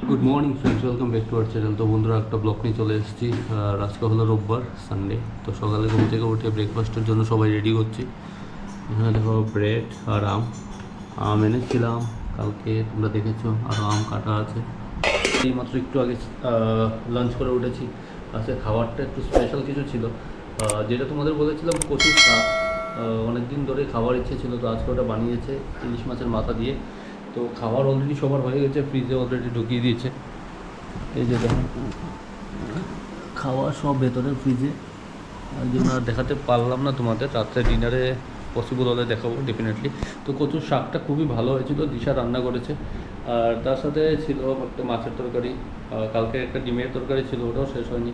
Good morning friends, welcome back to our channel. তো বন্ধুরা, একটা ব্লগ নিয়ে চলে এসেছি। আর আজকে হলো রোববার, সানডে। তো সকালে ঘুম থেকে উঠে ব্রেকফাস্টের জন্য সবাই রেডি করছি। এখানে দেখো ব্রেড আর আম এনেছিলাম কালকে, তোমরা দেখেছো। আরও আম কাটা আছে। এই মাত্র একটু আগে লাঞ্চ করে উঠেছি। আজকে খাবারটা একটু স্পেশাল কিছু ছিল, যেটা তোমাদের বলেছিলাম, কচুর শাক। অনেক দিন ধরে খাবার ইচ্ছে ছিল, তো আজকে ওটা বানিয়েছে ইলিশ মাছের মাথা দিয়ে। তো খাবার অলরেডি সবার হয়ে গেছে, ফ্রিজে অলরেডি ঢুকিয়ে দিয়েছে। এই যে দেখুন, খাওয়া সব ভেতরের ফ্রিজে। ওই জন্য আর দেখাতে পারলাম না তোমাদের। রাত্রে ডিনারে পসিবল হলে দেখাবো ডেফিনেটলি। তো কচুর শাকটা খুবই ভালো হয়েছিল, দিশা রান্না করেছে। আর তার সাথে ছিল একটা মাছের তরকারি, কালকে একটা ডিমের তরকারি ছিল, ওটাও শেষ হয়নি।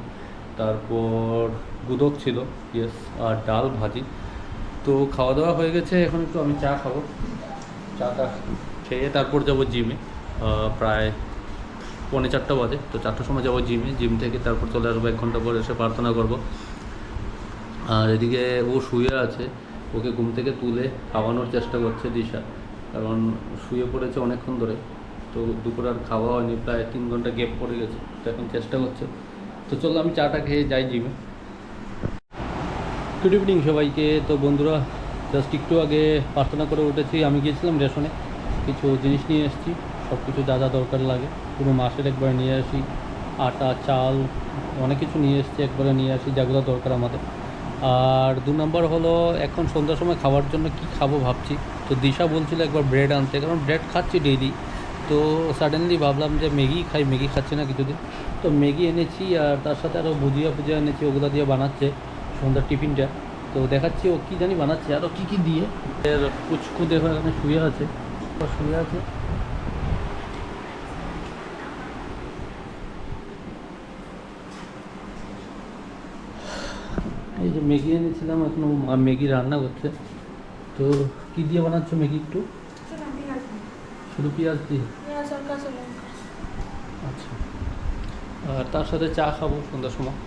তারপর গুদক ছিল, ইয়েস, আর ডাল ভাজি। তো খাওয়া দাওয়া হয়ে গেছে। এখন একটু আমি চা খাবো। চাটা খেয়ে তারপর যাবো জিমে। প্রায় 3:45 বাজে। তো 4টার সময় যাবো জিমে। জিম থেকে তারপর চলে আসবো, 1 ঘন্টা পর এসে প্রার্থনা করব। আর এদিকে ও শুয়ে আছে, ওকে ঘুম থেকে তুলে খাওয়ানোর চেষ্টা করছে দিশা, কারণ শুয়ে পড়েছে অনেকক্ষণ ধরে। তো দুপুর আর খাওয়া হয়নি, প্রায় 3 ঘন্টা গ্যাপ পড়ে গেছে। তো এখন চেষ্টা করছে। তো চলো আমি চাটা খেয়ে যাই জিমে। গুড ইভিনিং সবাইকে। তো বন্ধুরা, জাস্ট একটু আগে প্রার্থনা করে উঠেছি। আমি গিয়েছিলাম রেশনে, কিছু জিনিস নিয়ে এসেছি। সব কিছু যা যা দরকার লাগে পুরো মাসের একবারে নিয়ে আসি। আটা, চাল, অনেক কিছু নিয়ে এসেছি, একবারে নিয়ে আসি যেগুলো দরকার আমাদের। আর 2 নম্বর হলো, এখন সন্ধ্যার সময় খাওয়ার জন্য কি খাবো ভাবছি। তো দিশা বলছিল একবার ব্রেড আনতে, কারণ ব্রেড খাচ্ছি ডেইলি। তো সাডেনলি ভাবলাম যে ম্যাগি খাই, ম্যাগি খাচ্ছি না কিছুদিন। তো ম্যাগি এনেছি, আর তার সাথে আরও ভুজিয়া ফুজিয়া এনেছি, ওগুলো দিয়ে বানাচ্ছে সন্ধ্যার টিফিনটা। তো দেখাচ্ছি ও কী জানি বানাচ্ছে, আরও কী কী দিয়ে। এর পুচকু দেখো এখানে শুয়ে আছে, শুয়ে আছে। এই যে ম্যাগি এনেছিলাম, এখন ম্যাগি রান্না করছে। তো কী দিয়ে বানাচ্ছ ম্যাগি একটু? শুধু পেঁয়াজ দিয়ে? আচ্ছা। আর তার সাথে চা খাবো সন্ধ্যার সময়।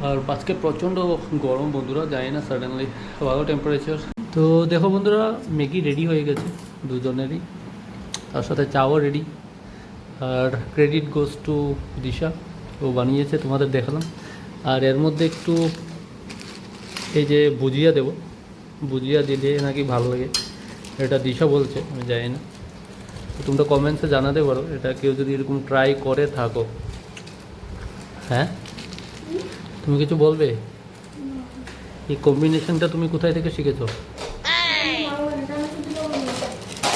আর আজকে প্রচণ্ড গরম বন্ধুরা, জানি না, সাডেনলি ভালো টেম্পারেচার। তো দেখো বন্ধুরা, ম্যাগি রেডি হয়ে গেছে দুজনেরই, তার সাথে চাও রেডি। আর ক্রেডিট গোজ টু দিশা, ও বানিয়েছে, তোমাদের দেখালাম। আর এর মধ্যে একটু এই যে ভুজিয়া দেবো, ভুজিয়া দিলে নাকি ভালো লাগে, এটা দিশা বলছে, আমি জানি না। তো তোমরা কমেন্টসে জানাতে পারো, এটা কেউ যদি এরকম ট্রাই করে থাকো। হ্যাঁ, তুমি কিছু বলবে? এই কম্বিনেশনটা তুমি কোথায় থেকে শিখেছো?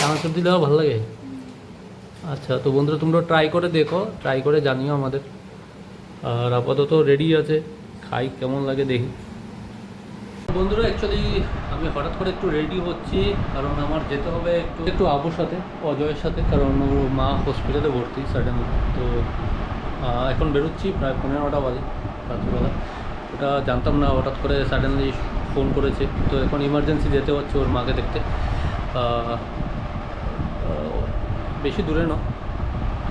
চানাচুর দিলেও ভালো লাগে। আচ্ছা, তো বন্ধুরা তোমরা ট্রাই করে দেখো, ট্রাই করে জানিও আমাদের। আর আপাতত রেডি আছে, খাই কেমন লাগে দেখি। বন্ধুরা, অ্যাকচুয়ালি আমি হঠাৎ করে একটু রেডি হচ্ছি, কারণ আমার যেতে হবে একটু একটু আবুর সাথে, অজয়ের সাথে, কারণ ওর মা হসপিটালে ভর্তি সাডেনলি। তো এখন বেরোচ্ছি, প্রায় 15টা বাজে রাত্রিবেলা। ওটা জানতাম না, হঠাৎ করে সাডেনলি ফোন করেছে। তো এখন ইমার্জেন্সি যেতে হচ্ছে ওর মাকে দেখতে। বেশি দূরে না,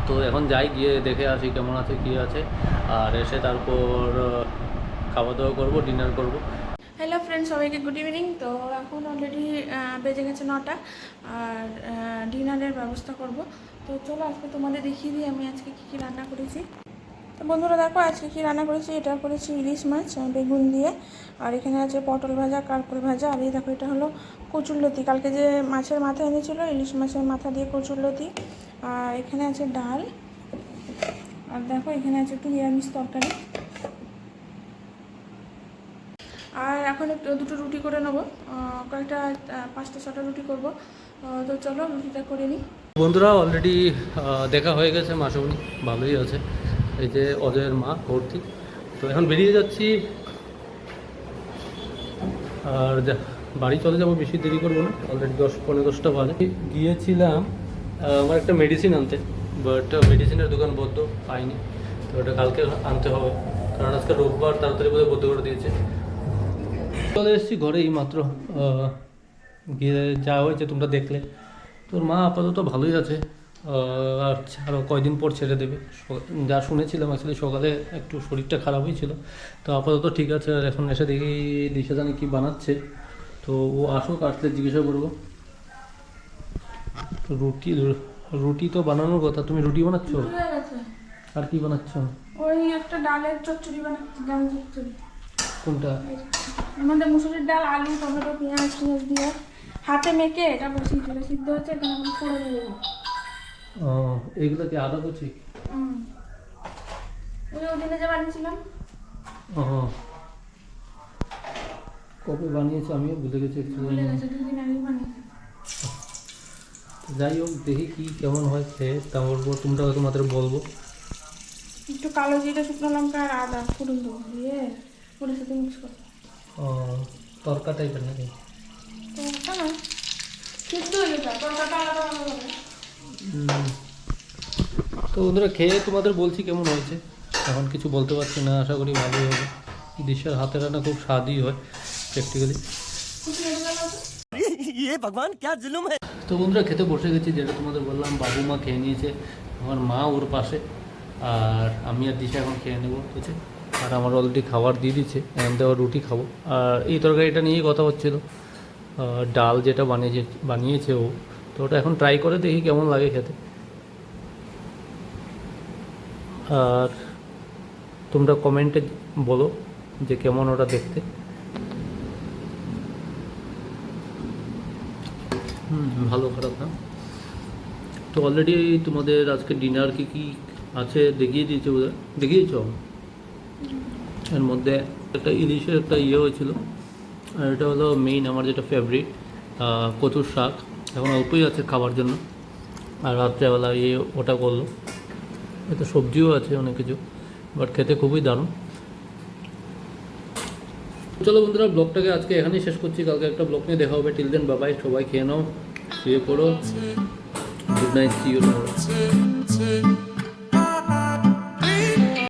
তো এখন যাই, গিয়ে দেখে আসি কেমন আছে, কী আছে। আর এসে তারপর খাওয়া দাওয়া করবো, ডিনার করবো। হ্যালো ফ্রেন্ডস, সবাইকে গুড ইভিনিং। তো এখন অলরেডি বেজে গেছে 9টা, আর ডিনারের ব্যবস্থা করব। তো চলো আজকে তোমাদের দেখিয়ে দিই আমি আজকে কী কী রান্না করেছি। তো বন্ধুরা দেখো আজকে কী রান্না করেছি। এটা করেছি ইলিশ মাছ বেগুন দিয়ে, আর এখানে আছে পটল ভাজা, কারকল ভাজা, আর এই দেখো এটা হলো কচুরলতি। কালকে যে মাছের মাথা এনেছিল, ইলিশ মাছের মাথা দিয়ে কচুরলতি। আর এখানে আছে ডাল, আর দেখো এখানে আছে একটু নিরামিষ তরকারি। আর এখন একটু দুটো রুটি করে নেবো, কয়েকটা 5টা-6টা রুটি করব। তো চলো রুটিটা করে নিই। বন্ধুরা, অলরেডি দেখা হয়ে গেছে, মাসুনি ভালোই আছে। এই যে অজয়ের মা ভর্তি। তো এখন বেরিয়ে যাচ্ছি, আর বাড়ি চলে যাব, বেশি দেরি করবো না। অলরেডি 10-15টা বাজে। গিয়েছিলাম আমার একটা মেডিসিন আনতে, বাট মেডিসিনের দোকান বদ্ধ, পাইনি। তো ওটা কালকে আনতে হবে, কারণ আজকে রোববার, তাড়াতাড়ি বোধহয় বদ্ধ করে দিয়েছে। চলে এসেছি ঘরে এই মাত্র, গিয়ে যা হয়েছে তোমরা দেখলে। তোর মা আপাতত ভালোই আছে, আর আরও কয়দিন পর ছেড়ে দেবে, যা শুনেছিলাম। আসলে সকালে একটু শরীরটা খারাপ হয়েছিল, তো আপাতত ঠিক আছে। আর এখন এসে দেখি দিশা জানি কী বানাচ্ছে। তো ও আসুক, আসলে জিজ্ঞাসা করবো। রুটি রুটি তো বানানোর কথা, তুমি রুটি বানাচ্ছ? হয়ে গেছে। আর কি বানাচ্ছ? ওই একটা ডালের চচ্চড়ি বানাচ্ছি, ডাল চচ্চড়ি। কোনটা? আমাদের মুসুরির ডাল, আলু, টমেটো, পেঁয়াজ টিয়াজ দিয়ে হাতে মেখে এটা বসিয়ে দিলে সিদ্ধ হচ্ছে, এটা আমি করে দেবো। ও, এইগুলো কি আদা কুচি? ওই দিনে যে বানিয়েছিলাম। ও, কবে বানিয়েছি আমিও ভুলে গেছি ভুলে গেছে, 2 দিন আগে বানিয়েছি। যাই হোক, দেখি কি কেমন হয় খেয়ে, তারপর তোমরা তোমাদের বলবো। একটু কালো জিরে, শুকনো লঙ্কা আর আদা ফোড়ন দেবো, দিয়ে ওটার সাথে মিক্স করবো। ও, তরকা টাইপের নাকি? তো ওটা না সিদ্ধ হয়ে যেটা, তরকাটা আলাদা আলাদা হবে। তো বন্ধুরা খেয়ে তোমাদের বলছি কেমন হয়েছে। এখন কিছু বলতে পারছি না, আশা করি ভালোই হবে। দিশার হাতের রান্না খুব স্বাদই হয় প্র্যাকটিক্যালি। ये भगवान क्या जुल्म है। তো বন্ধুরা খেতে বসে গেছি, যেটা তোমাদের বললাম, বাবু মা খেয়ে নিয়েছে, আমার মা ওর পাশে, আর আমি আর দিশা এখন খেয়ে নেবো, ঠিক আছে। আর আমার অলরেডি খাবার দিয়ে দিচ্ছে, এখন দেওয়ার রুটি খাবো। আর এই তরকারিটা নিয়েই কথা হচ্ছিলো, ডাল যেটা বানিয়েছে ও, তো ওটা এখন ট্রাই করে দেখি কেমন লাগে খেতে। আর তোমরা কমেন্টে বলো যে কেমন ওটা দেখতে। ভালো খারাপ না। তো অলরেডি তোমাদের আজকে ডিনার কি কি আছে দেখিয়ে দিয়েছে, বোধহয় দেখিয়েছ। এর মধ্যে একটা ইলিশের একটা ইয়ে হয়েছিল, আর এটা হলো মেইন আমার যেটা ফেভারিট, কচুর শাক। এখন অল্পই আছে খাবার জন্য, আর রাত্রেবেলা ওটা করলো। এতে সবজিও আছে অনেক কিছু, বাট খেতে খুবই দারুণ। চলো বন্ধুরা, ব্লগটাকে আজকে এখানেই শেষ করছি, কালকে একটা ব্লগ নিয়ে দেখা হবে। টিল দেন বাবাই, সবাই খেয়ে নাও, শুয়ে পড়ো, good night, see you tomorrow.